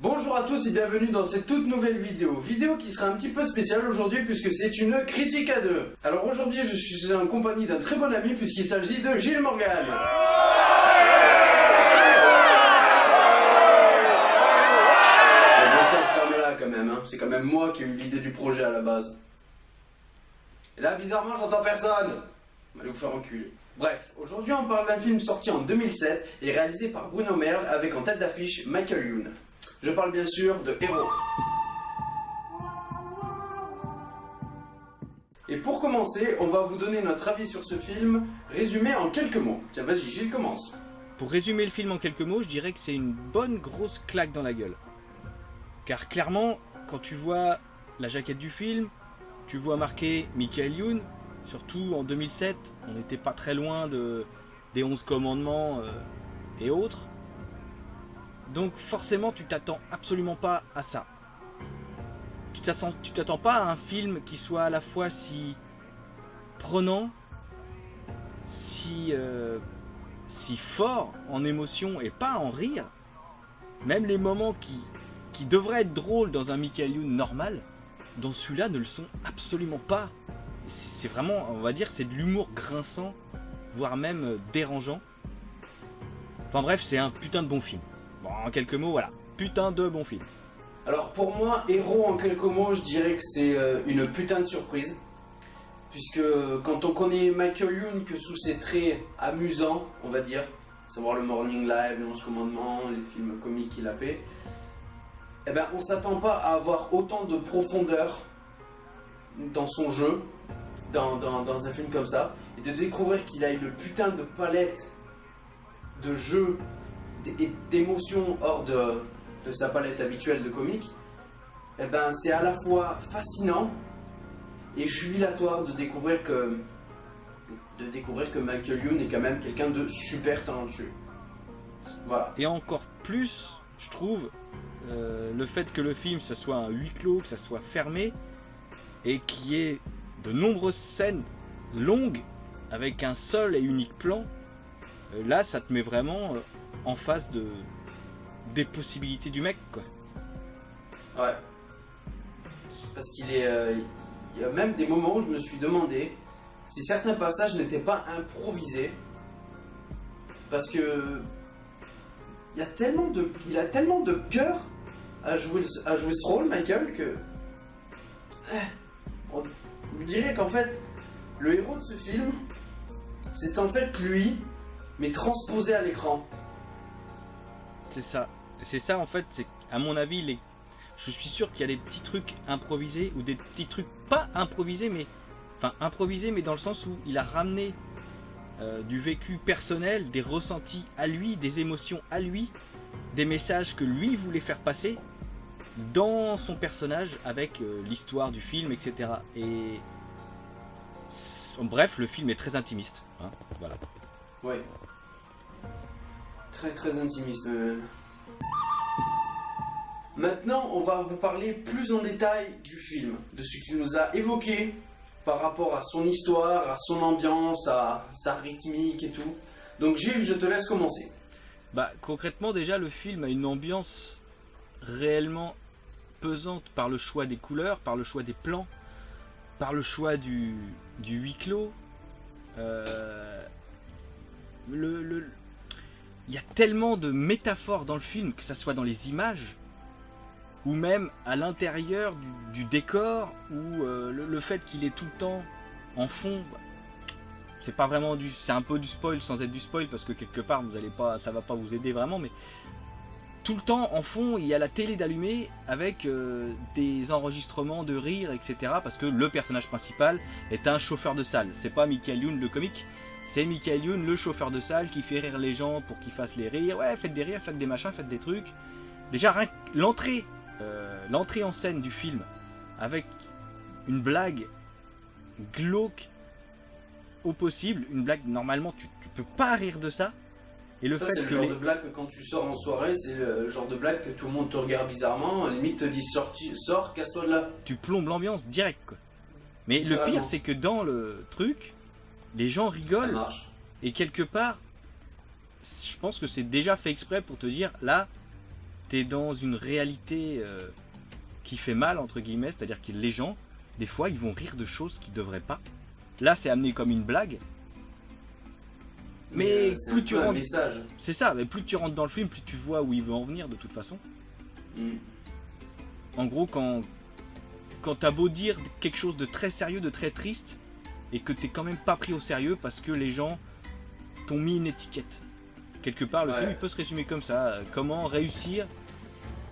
Bonjour à tous et bienvenue dans cette toute nouvelle vidéo qui sera un petit peu spéciale aujourd'hui puisque c'est une critique à deux. Alors aujourd'hui je suis en compagnie d'un très bon ami puisqu'il s'agit de Gilles Morgan. Fermez-la quand même, hein. C'est quand même moi qui ai eu l'idée du projet à la base. Et là bizarrement j'entends personne. Allez vous faire enculer. Bref, aujourd'hui on parle d'un film sorti en 2007 et réalisé par Bruno Merle avec en tête d'affiche Michael Youn. Je parle bien sûr de Héros. Et pour commencer, on va vous donner notre avis sur ce film, résumé en quelques mots. Tiens, vas-y Gilles, commence. Pour résumer le film en quelques mots, je dirais que c'est une bonne grosse claque dans la gueule. Car clairement, quand tu vois la jaquette du film, tu vois marqué Michael Youn, surtout en 2007, on n'était pas très loin des 11 commandements et autres. Donc forcément tu t'attends absolument pas à ça. Tu t'attends pas à un film qui soit à la fois si prenant, si fort en émotion et pas en rire. Même les moments qui devraient être drôles dans un Michael Youn normal, dans celui-là ne le sont absolument pas. C'est vraiment, on va dire, c'est de l'humour grinçant, voire même dérangeant. Enfin bref, c'est un putain de bon film. Bon, en quelques mots, voilà. Putain de bon film. Alors pour moi, Héros en quelques mots, je dirais que c'est une putain de surprise. Puisque quand on connaît Michael Youn que sous ses traits amusants, on va dire, à savoir le Morning Live, les 11 commandements, les films comiques qu'il a fait, eh ben on s'attend pas à avoir autant de profondeur dans son jeu, dans un film comme ça, et de découvrir qu'il a une putain de palette de jeux et d'émotions hors de sa palette habituelle de comique, eh ben c'est à la fois fascinant et jubilatoire de découvrir que Michael Youn est quand même quelqu'un de super talentueux. Voilà. Et encore plus, je trouve, le fait que le film ça soit un huis clos, que ça soit fermé, et qu'il y ait de nombreuses scènes longues avec un seul et unique plan, là ça te met vraiment en face des possibilités du mec, quoi. Ouais. Parce qu'il est... il y a même des moments où je me suis demandé si certains passages n'étaient pas improvisés. Parce que... il a tellement de cœur à jouer ce rôle, Michael, que... on dirait qu'en fait, le héros de ce film, c'est en fait lui, mais transposé à l'écran. C'est ça en fait, c'est à mon avis, je suis sûr qu'il y a des petits trucs improvisés ou des petits trucs pas improvisés, mais enfin improvisés, mais dans le sens où il a ramené du vécu personnel, des ressentis à lui, des émotions à lui, des messages que lui voulait faire passer dans son personnage avec l'histoire du film, etc. Et bref, le film est très intimiste, hein, voilà. Ouais. Très très intimiste. Maintenant, on va vous parler plus en détail du film, de ce qu'il nous a évoqué par rapport à son histoire, à son ambiance, à sa rythmique et tout. Donc Gilles, je te laisse commencer. Bah concrètement déjà le film a une ambiance réellement pesante par le choix des couleurs, par le choix des plans, par le choix du huis clos. Il y a tellement de métaphores dans le film, que ce soit dans les images ou même à l'intérieur du décor, ou le fait qu'il est tout le temps en fond. C'est pas vraiment c'est un peu du spoil sans être du spoil, parce que quelque part ça va pas vous aider vraiment, mais tout le temps en fond il y a la télé d'allumée avec des enregistrements de rire, etc. Parce que le personnage principal est un chauffeur de salle, c'est pas Michael Youn le comique. C'est Michael Youn, le chauffeur de salle, qui fait rire les gens pour qu'ils fassent les rires. Ouais, faites des rires, faites des machins, faites des trucs. Déjà, l'entrée en scène du film, avec une blague glauque au possible, une blague, normalement, tu peux pas rire de ça. Et le ça, fait c'est le que genre de blague que quand tu sors en soirée, c'est le genre de blague que tout le monde te regarde bizarrement, à la limite te dit sors, casse-toi de là. Tu plombes l'ambiance direct, quoi. Mais le pire, c'est que dans le truc, les gens rigolent, ça marche. Et quelque part, je pense que c'est déjà fait exprès pour te dire, là, t'es dans une réalité qui fait mal, entre guillemets, c'est-à-dire que les gens, des fois, ils vont rire de choses qu'ils devraient pas. Là, c'est amené comme une blague. Mais plus tu rentres, c'est ça, mais plus tu rentres dans le film, plus tu vois où il veut en venir de toute façon. En gros, quand t'as beau dire quelque chose de très sérieux, de très triste, et que t'es quand même pas pris au sérieux parce que les gens t'ont mis une étiquette. Quelque part, le film il peut se résumer comme ça. Comment réussir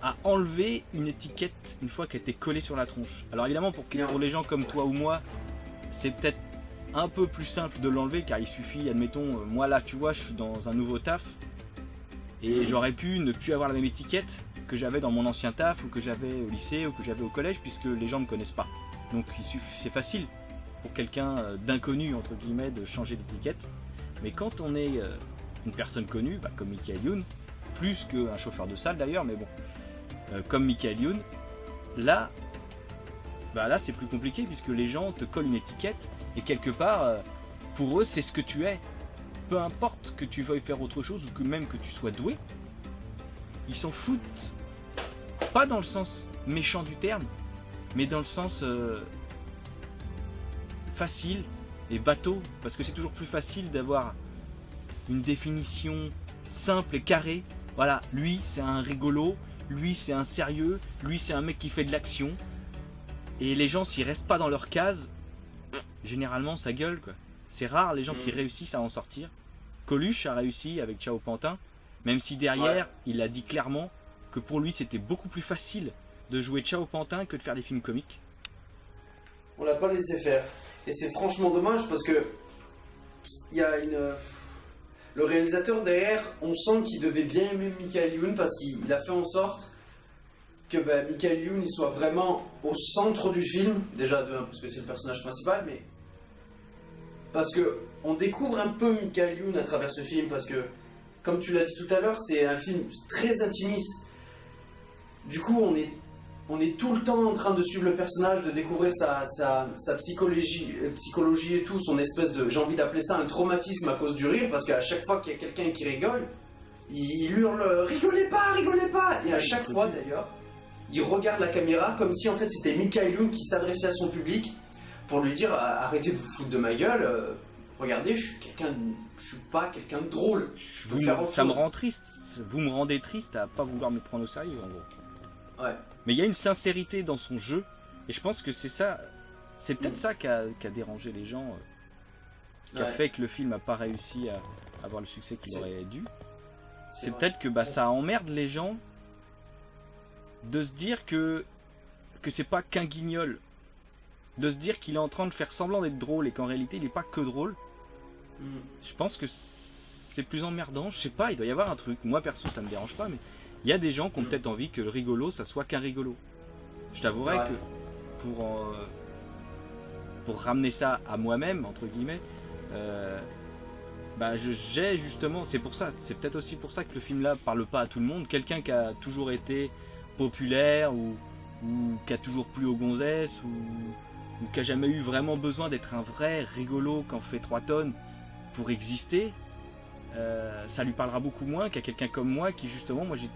à enlever une étiquette une fois qu'elle était collée sur la tronche. Alors évidemment, pour les gens comme toi ou moi, c'est peut-être un peu plus simple de l'enlever, car il suffit, admettons, moi là, tu vois, je suis dans un nouveau taf, et j'aurais pu ne plus avoir la même étiquette que j'avais dans mon ancien taf, ou que j'avais au lycée, ou que j'avais au collège, puisque les gens ne me connaissent pas. Donc c'est facile pour quelqu'un d'inconnu, entre guillemets, de changer d'étiquette. Mais quand on est une personne connue, comme Michael Youn, plus qu'un chauffeur de salle d'ailleurs, mais bon, comme Michael Youn, là c'est plus compliqué, puisque les gens te collent une étiquette, et quelque part, pour eux, c'est ce que tu es. Peu importe que tu veuilles faire autre chose, ou que même que tu sois doué, ils s'en foutent. Pas dans le sens méchant du terme, mais dans le sens facile et bateau, parce que c'est toujours plus facile d'avoir une définition simple et carrée. Voilà, lui c'est un rigolo, lui c'est un sérieux, lui c'est un mec qui fait de l'action. Et les gens, s'ils restent pas dans leur case, généralement ça gueule quoi. C'est rare les gens qui réussissent à en sortir. Coluche a réussi avec Ciao Pantin, même si derrière il a dit clairement que pour lui c'était beaucoup plus facile de jouer Ciao Pantin que de faire des films comiques. On l'a pas laissé faire. Et c'est franchement dommage parce que il y a le réalisateur derrière, on sent qu'il devait bien aimer Michael Youn parce qu'il a fait en sorte que Michael Youn il soit vraiment au centre du film. Déjà de un, parce que c'est le personnage principal, mais parce que on découvre un peu Michael Youn à travers ce film, parce que comme tu l'as dit tout à l'heure, c'est un film très intimiste. Du coup, on est tout le temps en train de suivre le personnage, de découvrir sa psychologie et tout, son espèce de, j'ai envie d'appeler ça un traumatisme à cause du rire, parce qu'à chaque fois qu'il y a quelqu'un qui rigole, il hurle « rigolez pas, rigolez pas !» Et à chaque fois d'ailleurs, il regarde la caméra comme si en fait c'était Michael Youn qui s'adressait à son public pour lui dire « arrêtez de vous foutre de ma gueule, regardez, je suis pas quelqu'un de drôle. Ça me rend triste, vous me rendez triste à pas vouloir me prendre au sérieux en gros. » Ouais. Mais il y a une sincérité dans son jeu, et je pense que c'est ça, c'est peut-être ça qui a dérangé les gens, qui a fait que le film n'a pas réussi à avoir le succès qu'il aurait dû. C'est peut-être que ça emmerde les gens de se dire que c'est pas qu'un guignol, de se dire qu'il est en train de faire semblant d'être drôle et qu'en réalité il n'est pas que drôle. Je pense que c'est plus emmerdant, je sais pas, il doit y avoir un truc. Moi perso ça me dérange pas, mais il y a des gens qui ont peut-être envie que le rigolo ça soit qu'un rigolo. Je t'avouerai que pour ramener ça à moi-même entre guillemets, j'ai justement, c'est peut-être aussi pour ça que le film là parle pas à tout le monde. Quelqu'un qui a toujours été populaire ou qui a toujours plu aux gonzesses ou qui a jamais eu vraiment besoin d'être un vrai rigolo qui en fait 3 tonnes pour exister, ça lui parlera beaucoup moins qu'à quelqu'un comme moi qui justement, moi je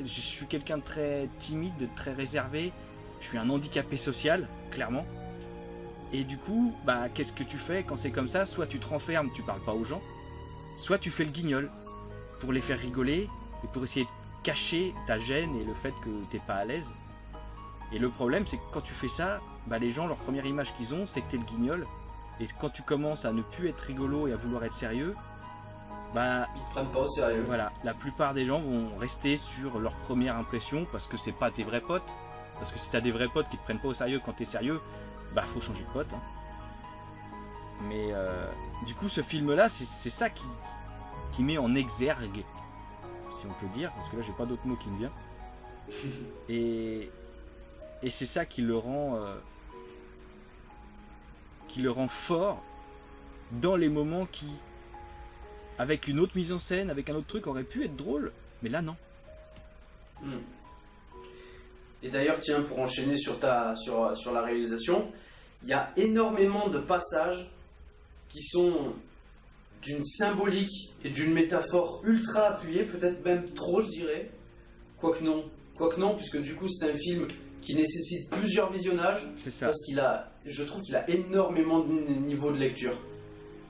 suis quelqu'un de très timide, de très réservé, je suis un handicapé social, clairement. Et du coup, qu'est-ce que tu fais quand c'est comme ça? Soit tu te renfermes, tu parles pas aux gens, soit tu fais le guignol pour les faire rigoler et pour essayer de cacher ta gêne et le fait que t'es pas à l'aise. Et le problème, c'est que quand tu fais ça, les gens, leur première image qu'ils ont, c'est que t'es le guignol. Et quand tu commences à ne plus être rigolo et à vouloir être sérieux, ils te prennent pas au sérieux. Voilà, la plupart des gens vont rester sur leur première impression parce que c'est pas tes vrais potes. Parce que si t'as des vrais potes qui te prennent pas au sérieux quand t'es sérieux, faut changer de pote. Mais du coup, ce film-là, c'est ça qui met en exergue, si on peut dire, parce que là, j'ai pas d'autre mot qui me vient. Et c'est ça qui le rend fort dans les moments qui, avec une autre mise en scène, avec un autre truc, aurait pu être drôle, mais là non. Et d'ailleurs, tiens, pour enchaîner sur la réalisation, il y a énormément de passages qui sont d'une symbolique et d'une métaphore ultra appuyée, peut-être même trop, je dirais, Quoique non, puisque du coup c'est un film qui nécessite plusieurs visionnages. C'est ça. Parce je trouve qu'il a énormément de niveau de lecture.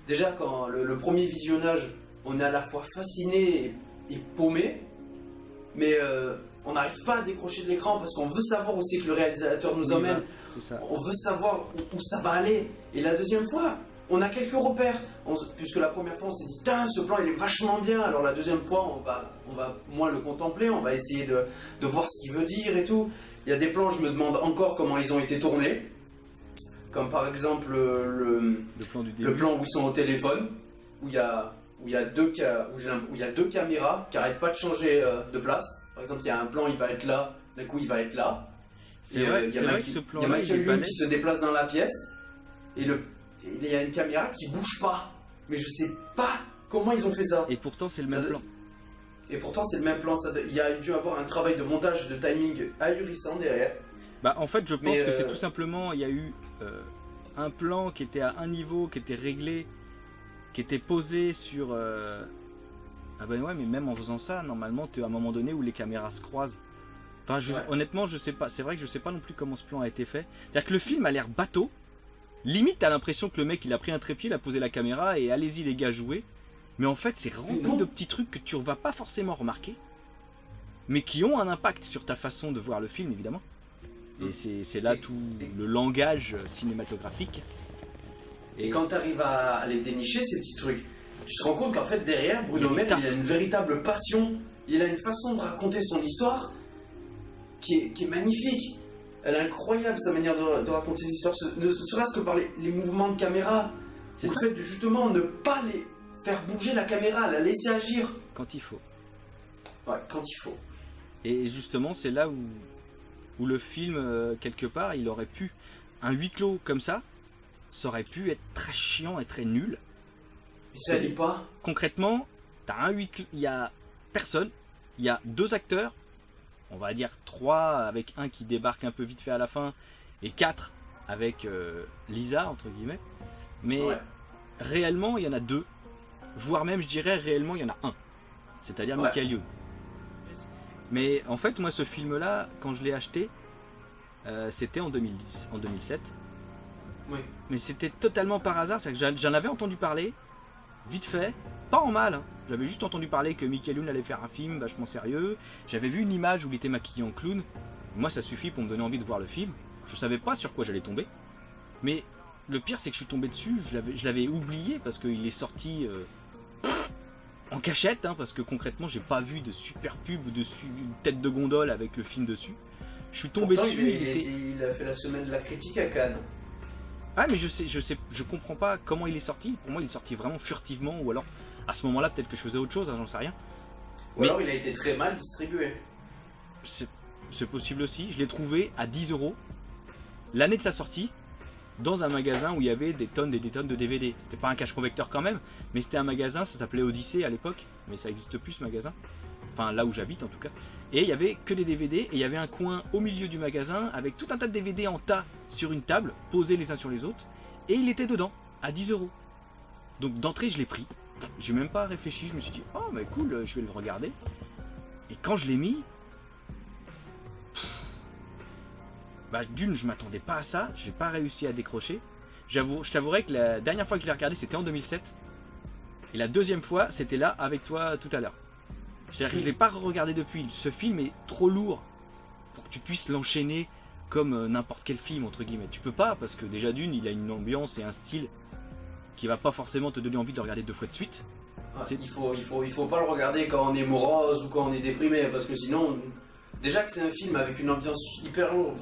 Déjà, quand le premier visionnage, on est à la fois fasciné et paumé, mais on n'arrive pas à décrocher de l'écran parce qu'on veut savoir où c'est que le réalisateur nous emmène. C'est ça. On veut savoir où ça va aller. Et la deuxième fois, on a quelques repères. Puisque la première fois, on s'est dit, tiens, ce plan, il est vachement bien. Alors la deuxième fois, on va moins le contempler. On va essayer de voir ce qu'il veut dire et tout. Il y a des plans, je me demande encore comment ils ont été tournés. Comme par exemple le plan où ils sont au téléphone, où il y a deux caméras qui n'arrêtent pas de changer de place. Par exemple, il y a un plan, il va être là, d'un coup il va être là. C'est vrai, il y a Michael Youn qui se déplace dans la pièce, et il y a une caméra qui bouge pas. Mais je sais pas comment ils ont fait ça. Et pourtant c'est le même plan. Et pourtant c'est le même plan. Il y a dû avoir un travail de montage, de timing ahurissant derrière. Bah en fait je pense que c'est tout simplement, il y a eu un plan qui était à un niveau, qui était réglé, qui était posé sur... Ah ben ouais, mais même en faisant ça, normalement tu es à un moment donné où les caméras se croisent. Enfin honnêtement je sais pas, c'est vrai que je sais pas non plus comment ce plan a été fait. C'est-à-dire que le film a l'air bateau, limite t'as l'impression que le mec il a pris un trépied, il a posé la caméra et allez-y les gars jouez. Mais en fait c'est rempli de petits trucs que tu vas pas forcément remarquer, mais qui ont un impact sur ta façon de voir le film évidemment. Et c'est là tout le langage cinématographique. Et quand tu arrives à les dénicher, ces petits trucs, tu te rends compte qu'en fait derrière, Bruno Mer, il a une véritable passion, il a une façon de raconter son histoire qui est magnifique. Elle est incroyable sa manière de raconter ses histoires, ne serait-ce que par les mouvements de caméra. C'est le fait de justement ne pas les faire bouger la caméra, la laisser agir. Quand il faut. Ouais, quand il faut. Et justement, c'est là où le film, quelque part, il aurait pu... Un huis clos comme ça aurait pu être très chiant et très nul. Mais ça l'est pas. Concrètement, t'as un huis clos, il y a personne, il y a 2 acteurs, on va dire 3 avec un qui débarque un peu vite fait à la fin, et 4 avec Lisa, entre guillemets. Mais réellement, il y en a 2, voire même, je dirais, réellement, il y en a un. C'est-à-dire Michael Youn. Mais en fait, moi, ce film-là, quand je l'ai acheté, c'était en 2010, en 2007. Oui. Mais c'était totalement par hasard, c'est-à-dire que j'en avais entendu parler, vite fait, pas en mal. Hein. J'avais juste entendu parler que Michael Youn allait faire un film vachement sérieux. J'avais vu une image où il était maquillé en clown. Moi, ça suffit pour me donner envie de voir le film. Je savais pas sur quoi j'allais tomber. Mais le pire, c'est que je suis tombé dessus, je l'avais oublié parce qu'il est sorti... en cachette, hein, parce que concrètement j'ai pas vu de super pub ou de une tête de gondole avec le film dessus. Je suis tombé dessus. Il a fait la semaine de la critique à Cannes. Ah mais je comprends pas comment il est sorti. Pour moi il est sorti vraiment furtivement, ou alors à ce moment-là peut-être que je faisais autre chose, hein, j'en sais rien. Ou alors il a été très mal distribué. C'est possible aussi. Je l'ai trouvé à 10 € l'année de sa sortie, dans un magasin où il y avait des tonnes et des tonnes de DVD. C'était pas un cache convecteur quand même, mais c'était un magasin, ça s'appelait Odyssée à l'époque, mais ça existe plus ce magasin. Enfin là où j'habite en tout cas. Et il y avait que des DVD, et il y avait un coin au milieu du magasin avec tout un tas de DVD en tas sur une table, posés les uns sur les autres, et il était dedans, à 10 €. Donc d'entrée je l'ai pris, j'ai même pas réfléchi, je me suis dit oh mais cool, je vais le regarder. Et quand je l'ai mis, bah d'une, je m'attendais pas à ça, j'ai pas réussi à décrocher. Je t'avouerai que la dernière fois que je l'ai regardé c'était en 2007. Et la deuxième fois c'était là avec toi tout à l'heure. C'est-à-dire que je l'ai pas regardé depuis. Ce film est trop lourd pour que tu puisses l'enchaîner comme n'importe quel film entre guillemets. Tu peux pas parce que déjà d'une il a une ambiance et un style qui va pas forcément te donner envie de le regarder 2 fois de suite. Ah, il faut pas le regarder quand on est morose ou quand on est déprimé parce que sinon, déjà que c'est un film avec une ambiance hyper lourde.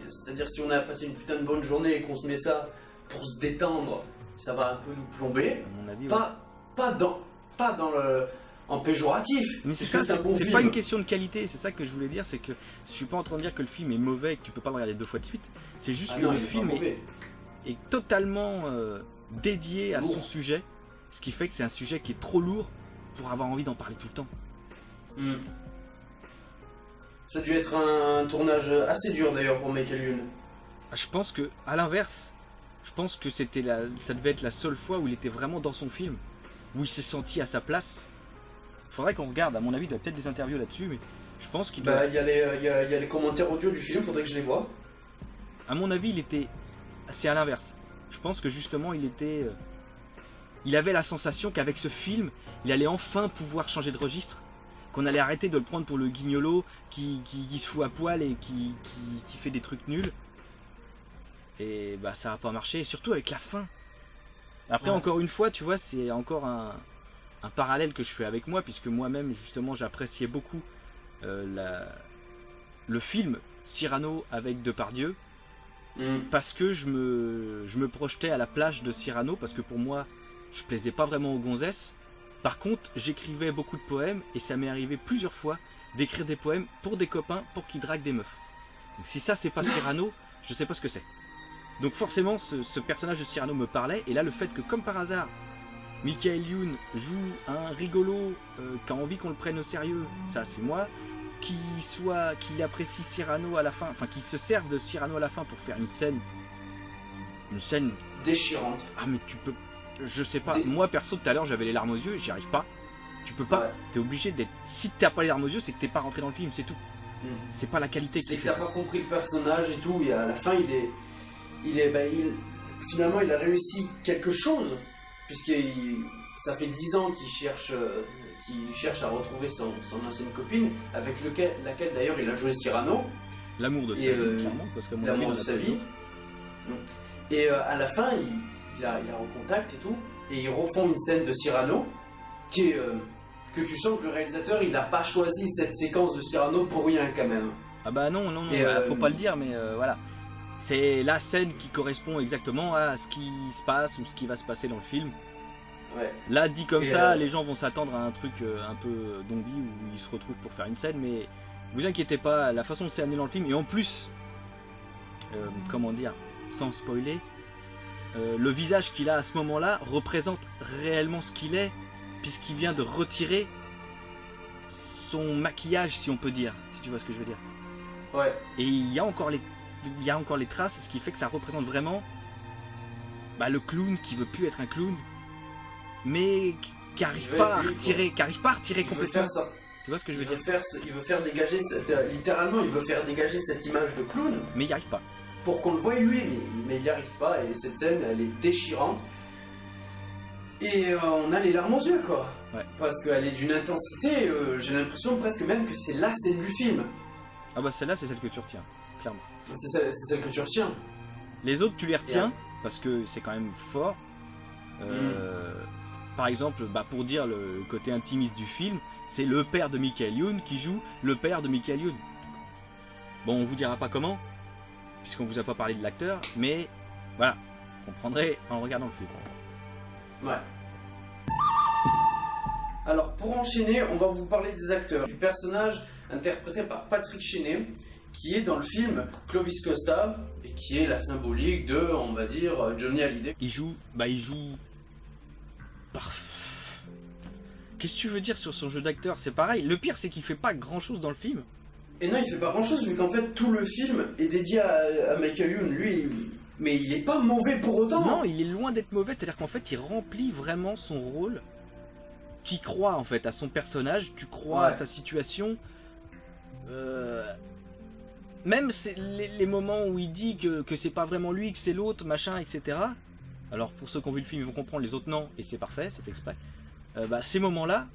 C'est-à-dire si on a passé une putain de bonne journée et qu'on se met ça pour se détendre, ça va un peu nous plomber. À mon avis, pas dans le en péjoratif. Mais c'est pas une question de qualité, c'est ça que je voulais dire, c'est que je suis pas en train de dire que le film est mauvais et que tu peux pas le regarder 2 fois de suite. C'est juste que le film est totalement dédié à son sujet, ce qui fait que c'est un sujet qui est trop lourd pour avoir envie d'en parler tout le temps. Ça a dû être un tournage assez dur d'ailleurs pour Michael Youn. Je pense que, à l'inverse, je pense que ça devait être la seule fois où il était vraiment dans son film, où il s'est senti à sa place. Faudrait qu'on regarde, à mon avis, il y a peut-être des interviews là-dessus, mais Je pense qu'il doit... Bah, il y a les commentaires audio du film, faudrait que je les voie. À mon avis, il était... C'est à l'inverse. Je pense que justement, il était... Il avait la sensation qu'avec ce film, il allait enfin pouvoir changer de registre. Qu'on allait arrêter de le prendre pour le guignolo qui se fout à poil et qui fait des trucs nuls. Et bah ça n'a pas marché, et surtout avec la fin. Après, Ouais. encore une fois, tu vois, c'est encore un parallèle que je fais avec moi, puisque moi-même, justement, j'appréciais beaucoup le film Cyrano avec Depardieu, parce que je me projetais à la plage de Cyrano, parce que pour moi, je plaisais pas vraiment aux gonzesses. Par contre, j'écrivais beaucoup de poèmes, et ça m'est arrivé plusieurs fois d'écrire des poèmes pour des copains pour qu'ils draguent des meufs. Donc si ça, c'est pas Cyrano, je sais pas ce que c'est. Donc forcément, ce personnage de Cyrano me parlait, et là, le fait que, comme par hasard, Michael Youn joue un rigolo qui a envie qu'on le prenne au sérieux, ça c'est moi, qu'il apprécie Cyrano à la fin, enfin qu'il se serve de Cyrano à la fin pour faire une scène, Déchirante. ah mais tu peux, je sais pas, moi perso tout à l'heure j'avais les larmes aux yeux, j'y arrive pas, tu peux pas, Ouais. t'es obligé d'être, si t'as pas les larmes aux yeux, c'est que t'es pas rentré dans le film, c'est tout, c'est pas la qualité qui C'est que fait t'as ça. pas compris le personnage et tout, et à la fin, finalement, il a réussi quelque chose, puisque ça fait 10 ans qu'il cherche à retrouver son ancienne copine, avec laquelle d'ailleurs il a joué Cyrano, L'amour de sa Et, vie, clairement, parce que l'amour de sa vie. Et à la fin, il la recontacte et tout, et ils refont une scène de Cyrano qui est que tu sens que le réalisateur il n'a pas choisi cette séquence de Cyrano pour rien quand même. Ah bah non, Et, bah, faut pas le dire, mais voilà. C'est la scène qui correspond exactement à ce qui se passe ou ce qui va se passer dans le film. Ouais. Là, dit comme Et, ça, les gens vont s'attendre à un truc un peu zombie où ils se retrouvent pour faire une scène, mais vous inquiétez pas, la façon dont c'est amené dans le film, et en plus, comment dire, sans spoiler, le visage qu'il a à ce moment-là représente réellement ce qu'il est, puisqu'il vient de retirer son maquillage, si on peut dire, si tu vois ce que je veux dire. Ouais. Et il y a encore les traces, ce qui fait que ça représente vraiment le clown qui veut plus être un clown, mais qui arrive pas à retirer, Il veut complètement. faire ça. Tu vois ce que je veux Il dire? veut faire dégager littéralement, il veut faire dégager cette image de clown Mais il n'y arrive pas. pour qu'on le voie lui, mais il n'y arrive pas. Et cette scène, elle est déchirante. Et on a les larmes aux yeux, quoi. Ouais. Parce qu'elle est d'une intensité. J'ai l'impression presque même que c'est la scène du film. Ah bah celle-là, c'est celle que tu retiens, clairement. C'est celle que tu retiens. Les autres, tu les retiens parce que c'est quand même fort. Par exemple, pour dire le côté intimiste du film, c'est le père de Michael Youn qui joue le père de Michael Youn. Bon, on vous dira pas comment, puisqu'on vous a pas parlé de l'acteur, mais voilà, vous comprendrez en regardant le film. Ouais. Alors, pour enchaîner, on va vous parler des acteurs. Du personnage interprété par Patrick Chenet, qui est dans le film Clovis Costa, et qui est la symbolique de, on va dire, Johnny Hallyday. Il joue... Qu'est-ce que tu veux dire sur son jeu d'acteur? C'est pareil. Le pire, c'est qu'il fait pas grand-chose dans le film. Et non, il fait pas grand-chose, vu qu'en fait, tout le film est dédié à Michael Youn. Lui, mais il est pas mauvais pour autant. Non, il est loin d'être mauvais. C'est-à-dire qu'en fait, il remplit vraiment son rôle. Tu crois, en fait, à son personnage. Tu crois à sa situation. Même les moments où il dit que c'est pas vraiment lui, que c'est l'autre, machin, etc. Alors, pour ceux qui ont vu le film, ils vont comprendre, les autres non, et c'est parfait, c'est exprès. Ces moments-là,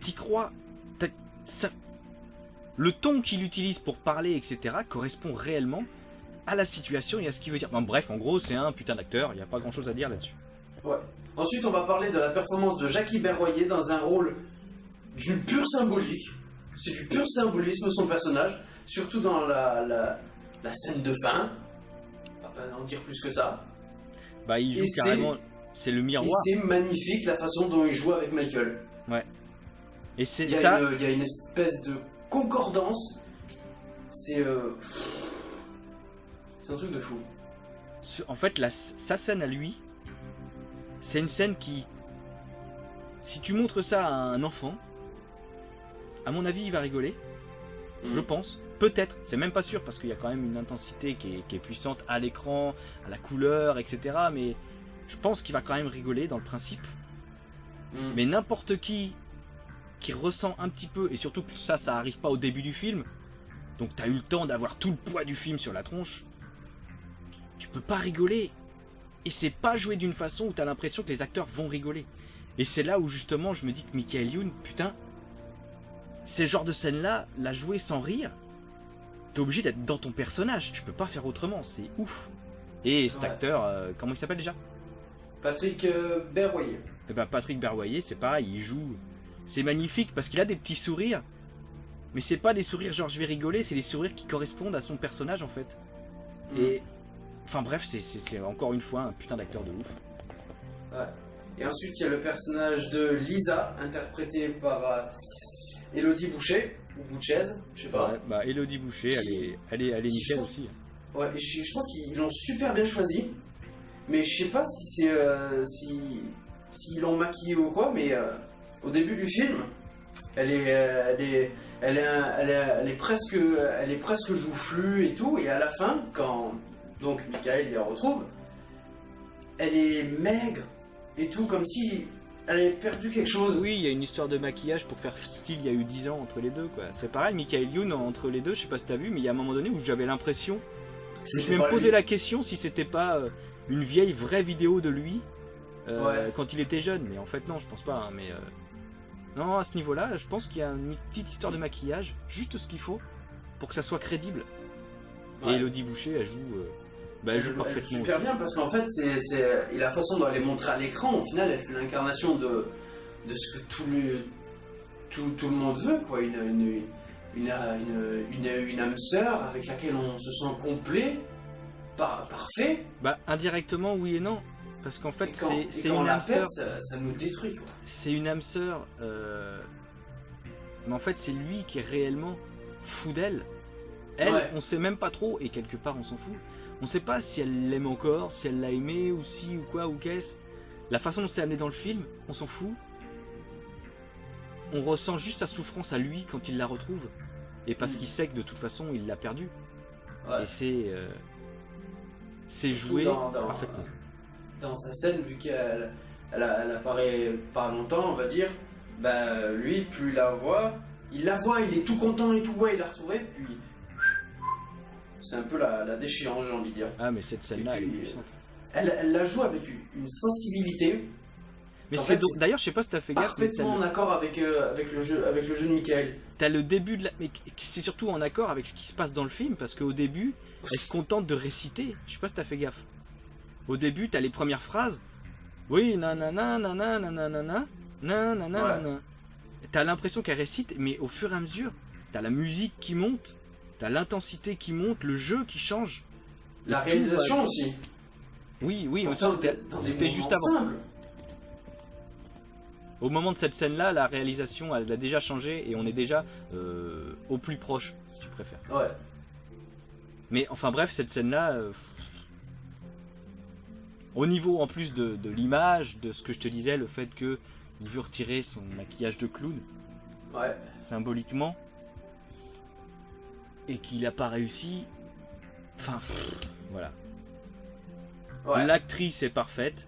t'y crois. Le ton qu'il utilise pour parler, etc., correspond réellement à la situation et à ce qu'il veut dire. Bref, en gros, c'est un putain d'acteur, il n'y a pas grand-chose à dire là-dessus. Ouais. Ensuite, on va parler de la performance de Jackie Berroyer dans un rôle d'une pure symbolique. C'est du pur symbolisme, son personnage. Surtout dans la scène de fin. On va pas en dire plus que ça. Il joue carrément... C'est le Et miroir. c'est magnifique la façon dont il joue avec Michael. Ouais. Et c'est Il y a une espèce de concordance. C'est un truc de fou. En fait, sa scène à lui, c'est une scène qui... Si tu montres ça à un enfant, à mon avis, il va rigoler. Je pense. Peut-être. C'est même pas sûr, parce qu'il y a quand même une intensité qui est puissante à l'écran, à la couleur, etc. Mais je pense qu'il va quand même rigoler dans le principe. Mais n'importe qui qui ressent un petit peu, et surtout que ça arrive pas au début du film, donc t'as eu le temps d'avoir tout le poids du film sur la tronche, tu peux pas rigoler. Et c'est pas joué d'une façon où t'as l'impression que les acteurs vont rigoler. Et c'est là où justement je me dis que Michael Youn, putain, ces genres de scènes-là, la jouer sans rire, t'es obligé d'être dans ton personnage, tu peux pas faire autrement, c'est ouf. Et cet acteur, comment il s'appelle déjà? Patrick Berroyer. Et ben Patrick Berroyer, c'est pareil, il joue, c'est magnifique parce qu'il a des petits sourires, mais c'est pas des sourires genre je vais rigoler, c'est des sourires qui correspondent à son personnage en fait. Et enfin bref, c'est encore une fois un putain d'acteur de ouf. Ouais. Et ensuite, il y a le personnage de Lisa, interprétée par Élodie Boucher, ou Bouchez, je sais pas. Ouais, bah Élodie Boucher, elle est nickel aussi. Ouais, et je crois qu'ils l'ont super bien choisi, mais je sais pas si c'est s'ils l'ont maquillée ou quoi, mais au début du film, elle est presque joufflue et tout, et à la fin, quand donc Michael y retrouve, elle est maigre et tout, comme si elle avait perdu quelque chose. Oui, il y a une histoire de maquillage pour faire style, il y a eu 10 ans entre les deux, quoi. C'est pareil, Michael Youn entre les deux, je sais pas si t'as vu, mais il y a un moment donné où j'avais l'impression, je me suis même posé la question si c'était pas une vieille vraie vidéo de lui quand il était jeune, mais en fait non, je pense pas, hein, mais non, à ce niveau-là, je pense qu'il y a une petite histoire de maquillage, juste ce qu'il faut pour que ça soit crédible. Ouais. Et Élodie Boucher, elle joue parfaitement. Elle joue super bien parce qu'en fait, et la façon dont elle est montrée à l'écran, au final, elle fait l'incarnation de ce que tout le monde veut, quoi. Une âme sœur avec laquelle on se sent complet, parfait. Bah, indirectement, oui et non. Parce qu'en fait, c'est une âme sœur. Ça nous détruit, quoi. C'est une âme sœur. Mais en fait, c'est lui qui est réellement fou d'elle. Elle, on sait même pas trop, et quelque part, on s'en fout. On sait pas si elle l'aime encore, si elle l'a aimé, ou si, ou quoi, ou qu'est-ce. La façon dont c'est amené dans le film, on s'en fout. On ressent juste sa souffrance à lui quand il la retrouve. Et parce qu'il sait que de toute façon, il l'a perdue. Ouais. Et c'est joué parfaitement. Dans sa scène, vu qu'elle apparaît pas longtemps, on va dire, bah lui, plus il la voit, il est tout content et tout, ouais, il l'a retrouvée, puis c'est un peu la déchéance, j'ai envie de dire. Ah, mais cette scène-là, elle est puissante. Elle la joue avec une sensibilité. Mais c'est d'ailleurs, je sais pas si t'as fait gaffe. Parfaitement en accord avec le jeu de Michael. T'as le début de mais c'est surtout en accord avec ce qui se passe dans le film, parce qu'au début, elle se contente de réciter. Je sais pas si t'as fait gaffe. Au début, t'as les premières phrases. Oui, nanana, nanana, nanana, nanana. T'as l'impression qu'elle récite, mais au fur et à mesure, t'as la musique qui monte, t'as l'intensité qui monte, le jeu qui change. La réalisation aussi. Oui, c'était juste avant. Simple. Au moment de cette scène-là, la réalisation, elle a déjà changé et on est déjà au plus proche, si tu préfères. Ouais. Mais enfin bref, cette scène-là, au niveau en plus de l'image, de ce que je te disais, le fait qu'il veut retirer son maquillage de clown, symboliquement, et qu'il n'a pas réussi, enfin, voilà. Ouais. L'actrice est parfaite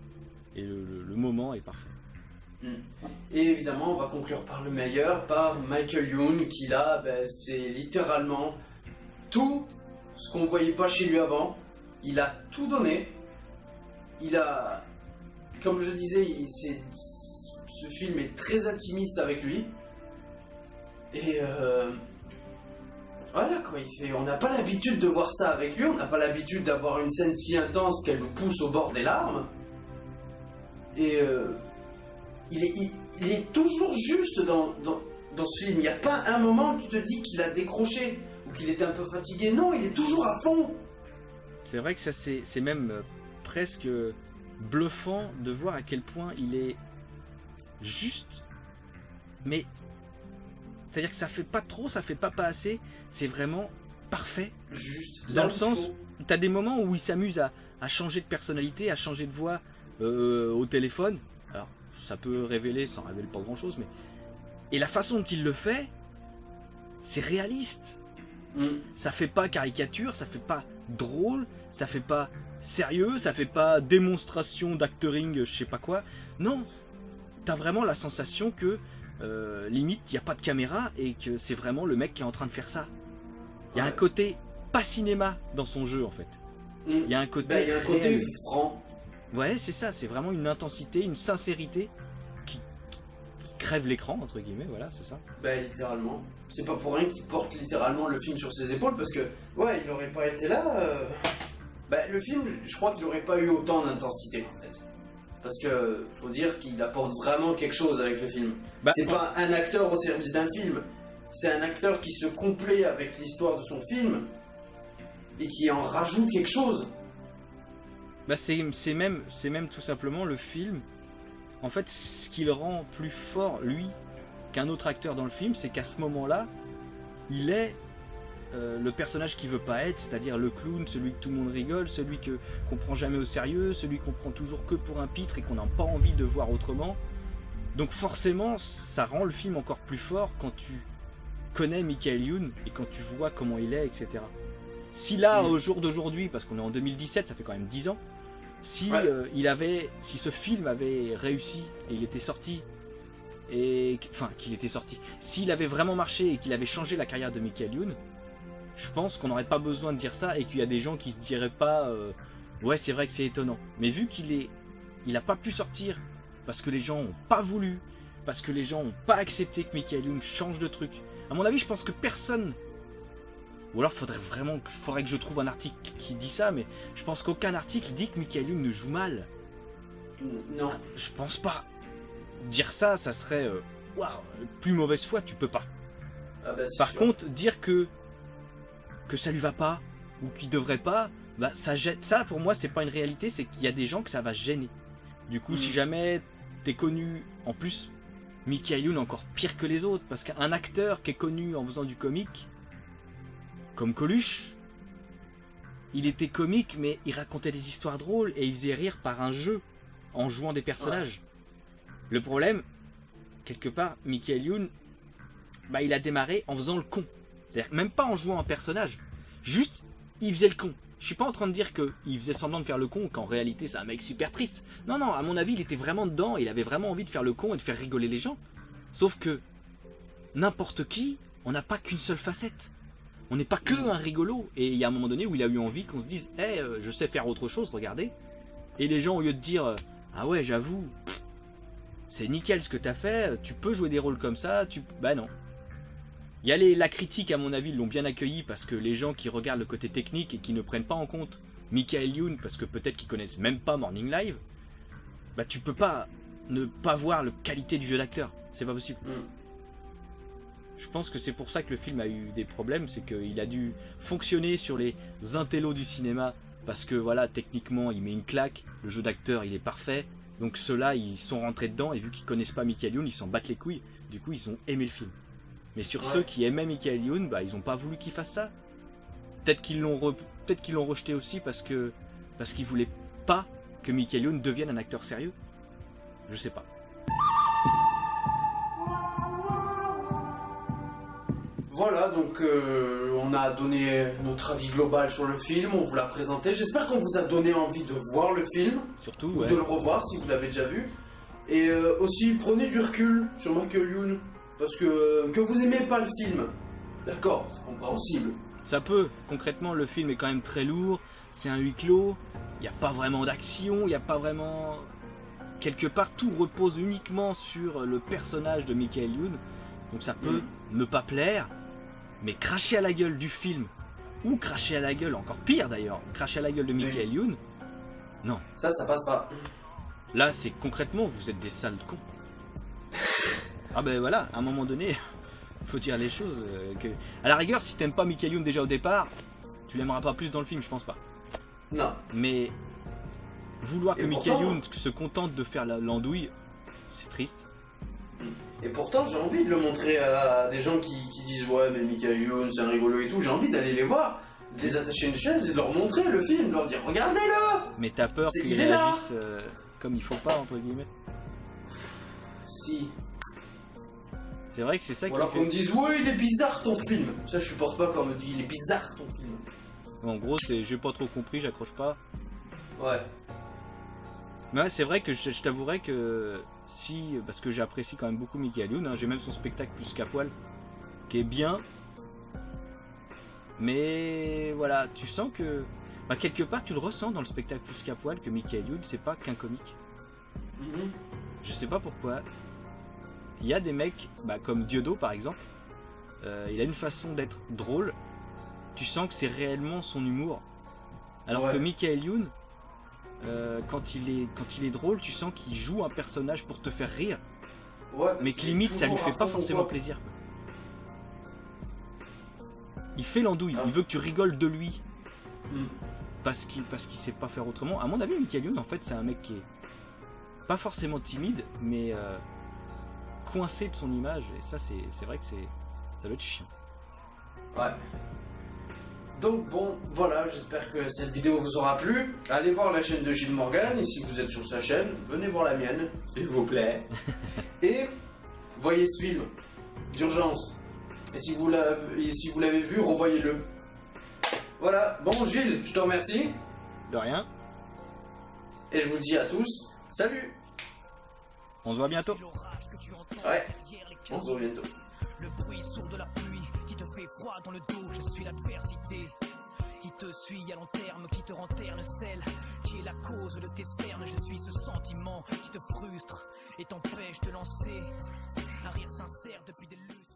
et le moment est parfait. Et évidemment, on va conclure par le meilleur, par Michael Youn, qui là, c'est littéralement tout ce qu'on ne voyait pas chez lui avant. Il a tout donné. Il a, comme je disais, ce film est très intimiste avec lui. Et voilà quoi, on n'a pas l'habitude de voir ça avec lui, on n'a pas l'habitude d'avoir une scène si intense qu'elle nous pousse au bord des larmes. Et il est toujours juste dans ce film. Il n'y a pas un moment où tu te dis qu'il a décroché ou qu'il était un peu fatigué. Non, il est toujours à fond. C'est vrai que ça c'est même presque bluffant de voir à quel point il est juste. Mais c'est-à-dire que ça fait pas trop, ça fait pas assez. C'est vraiment parfait. Juste. Dans le sens où tu as des moments où il s'amuse à changer de personnalité, à changer de voix au téléphone. Alors, ça peut révéler, ça révèle pas grand chose, mais. Et la façon dont il le fait, c'est réaliste. Ça fait pas caricature, ça fait pas drôle, ça fait pas sérieux, ça fait pas démonstration d'actering, je sais pas quoi. Non, t'as vraiment la sensation que limite il n'y a pas de caméra et que c'est vraiment le mec qui est en train de faire ça. Il y a Ouais. un côté pas cinéma dans son jeu en fait. Il y a un côté, Il y a un côté réel. franc. Ouais, c'est ça, c'est vraiment une intensité, une sincérité qui crève l'écran, entre guillemets, voilà, c'est ça. Bah littéralement. C'est pas pour rien qu'il porte littéralement le film sur ses épaules parce que, ouais, il aurait pas été là. Bah le film, je crois qu'il aurait pas eu autant d'intensité en fait. Parce que faut dire qu'il apporte vraiment quelque chose avec le film. Bah, C'est pas un acteur au service d'un film, c'est un acteur qui se complaît avec l'histoire de son film et qui en rajoute quelque chose. Bah c'est même tout simplement le film. En fait, ce qui le rend plus fort, lui, qu'un autre acteur dans le film, c'est qu'à ce moment-là, il est le personnage qu'il veut pas être, c'est-à-dire le clown, celui que tout le monde rigole, celui qu'on prend jamais au sérieux, celui qu'on prend toujours que pour un pitre et qu'on n'a pas envie de voir autrement. Donc forcément, ça rend le film encore plus fort quand tu connais Michael Youn et quand tu vois comment il est, etc. Si là, au jour d'aujourd'hui, parce qu'on est en 2017, ça fait quand même 10 ans, si, Ouais. si ce film avait réussi et il était sorti, et enfin qu'il était sorti, s'il avait vraiment marché et qu'il avait changé la carrière de Michael Youn, je pense qu'on n'aurait pas besoin de dire ça et qu'il y a des gens qui se diraient pas ouais c'est vrai que c'est étonnant. Mais vu il a pas pu sortir parce que les gens ont pas voulu, parce que les gens ont pas accepté que Michael Youn change de truc. À mon avis, je pense que personne, ou alors faudrait que je trouve un article qui dit ça, mais je pense qu'aucun article dit que Michael Youn ne joue mal. Non. Je pense pas. Dire ça, ça serait waouh, plus mauvaise foi, tu peux pas. Ah bah, c'est Par sûr. contre, dire que ça lui va pas ou qu'il devrait pas, bah ça gêne. Ça pour moi c'est pas une réalité, c'est qu'il y a des gens que ça va gêner. Du coup, si jamais t'es connu, en plus, Michael Youn est encore pire que les autres parce qu'un acteur qui est connu en faisant du comique, comme Coluche, il était comique mais il racontait des histoires drôles et il faisait rire par un jeu en jouant des personnages. Le problème, quelque part, Michael Youn, bah il a démarré en faisant le con. C'est-à-dire même pas en jouant un personnage, juste il faisait le con. Je suis pas en train de dire qu'il faisait semblant de faire le con, qu'en réalité c'est un mec super triste. Non, non, à mon avis il était vraiment dedans, il avait vraiment envie de faire le con et de faire rigoler les gens. Sauf que n'importe qui, on n'a pas qu'une seule facette. On n'est pas que un rigolo. Et il y a un moment donné où il a eu envie qu'on se dise « hey, je sais faire autre chose, regardez ». Et les gens, au lieu de dire « ah ouais, j'avoue, c'est nickel ce que t'as fait, tu peux jouer des rôles comme ça, bah non ». Il y a la critique, à mon avis, l'ont bien accueilli parce que les gens qui regardent le côté technique et qui ne prennent pas en compte Michael Youn, parce que peut-être qu'ils connaissent même pas Morning Live, bah tu peux pas ne pas voir la qualité du jeu d'acteur. C'est pas possible. Je pense que c'est pour ça que le film a eu des problèmes, c'est qu'il a dû fonctionner sur les intellos du cinéma, parce que voilà, techniquement, il met une claque, le jeu d'acteur, il est parfait, donc ceux-là, ils sont rentrés dedans, et vu qu'ils connaissent pas Michael Youn, ils s'en battent les couilles, du coup, ils ont aimé le film. Mais sur ceux qui aimaient Michael Youn, bah, ils ont pas voulu qu'il fasse ça. Peut-être qu'ils l'ont rejeté aussi parce qu'ils voulaient pas que Michael Youn devienne un acteur sérieux. Je sais pas. Voilà, donc on a donné notre avis global sur le film, on vous l'a présenté. J'espère qu'on vous a donné envie de voir le film, Surtout, ou de le revoir si vous l'avez déjà vu. Et aussi, prenez du recul sur Michael Youn, parce que vous aimez pas le film. D'accord, c'est compréhensible. Ça peut. Concrètement, le film est quand même très lourd, c'est un huis clos, il n'y a pas vraiment d'action, il n'y a pas vraiment... Quelque part, tout repose uniquement sur le personnage de Michael Youn, donc ça peut ne pas plaire. Mais cracher à la gueule du film, ou cracher à la gueule, encore pire d'ailleurs, cracher à la gueule de Michael Youn, non. Ça passe pas. Là, c'est concrètement, vous êtes des sales cons. Ah ben voilà, à un moment donné, faut dire les choses. À la rigueur, si t'aimes pas Michael Youn déjà au départ, tu l'aimeras pas plus dans le film, je pense pas. Non. Mais vouloir que Michael pourtant... Youn se contente de faire l'andouille, c'est triste. Et pourtant, j'ai envie de le montrer à des gens qui disent ouais, mais Michael Youn, c'est un rigolo et tout. J'ai envie d'aller les voir, de les attacher à une chaise et de leur montrer le film, de leur dire regardez-le. Mais t'as peur qu'ils réagissent comme il faut pas, entre guillemets. Si. C'est vrai que c'est ça qui alors fait... qu'on me dise ouais, il est bizarre ton film. Ça, je supporte pas quand on me dit il est bizarre ton film. En gros, c'est j'ai pas trop compris, j'accroche pas. Ouais. Mais ouais, c'est vrai que je t'avouerais que si, parce que j'apprécie quand même beaucoup Michael Youn, hein, j'ai même son spectacle Plus qu'à poil, qui est bien. Mais voilà, tu sens que, bah, quelque part tu le ressens dans le spectacle Plus qu'à poil, que Michael Youn c'est pas qu'un comique. Je sais pas pourquoi. Il y a des mecs, bah, comme Diodo par exemple, il a une façon d'être drôle, tu sens que c'est réellement son humour. Alors que Michael Youn, quand il est drôle, tu sens qu'il joue un personnage pour te faire rire, mais que limite ça lui fait pas forcément plaisir, quoi. Il fait l'andouille, il veut que tu rigoles de lui, parce qu'il sait pas faire autrement. À mon avis, Michael Youn en fait c'est un mec qui est pas forcément timide, mais coincé de son image, et ça c'est vrai que ça doit être chiant. Ouais. Donc bon, voilà, j'espère que cette vidéo vous aura plu. Allez voir la chaîne de Gilles Morgan, et si vous êtes sur sa chaîne, venez voir la mienne, s'il vous plaît. Et voyez ce film, d'urgence. Et si vous l'avez vu, revoyez-le. Voilà, bon Gilles, je te remercie. De rien. Et je vous dis à tous, salut. On se voit bientôt. Ouais, on se voit bientôt. Le bruit sourd de la pluie qui te fait froid dans le dos, je suis l'adversité qui te suit à long terme, qui te rend terne, celle qui est la cause de tes cernes. Je suis ce sentiment qui te frustre et t'empêche de lancer un rire sincère depuis des lustres.